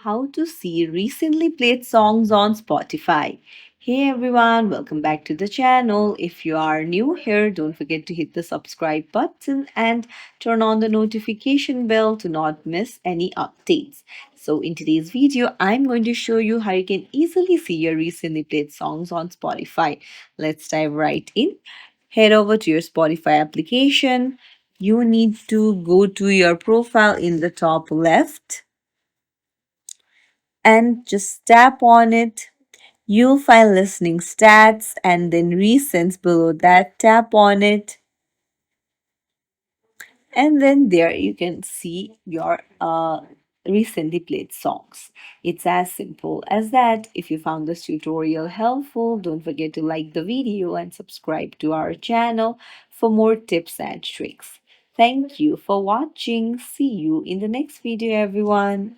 how to see recently played songs on Spotify. Hey everyone, welcome back to the channel. If you are new here, don't forget to hit the subscribe button and turn on the notification bell to not miss any updates. So, in today's video, I'm going to show you how you can easily see your recently played songs on Spotify. Let's dive right in. Head over to your Spotify application. You need to go to your profile in the top left and just tap on it. You'll find listening stats and then recents below that. Tap on it, and then there you can see your recently played songs. It's as simple as that. If you found this tutorial helpful, don't forget to like the video and subscribe to our channel for more tips and tricks. Thank you for watching. See you in the next video, everyone.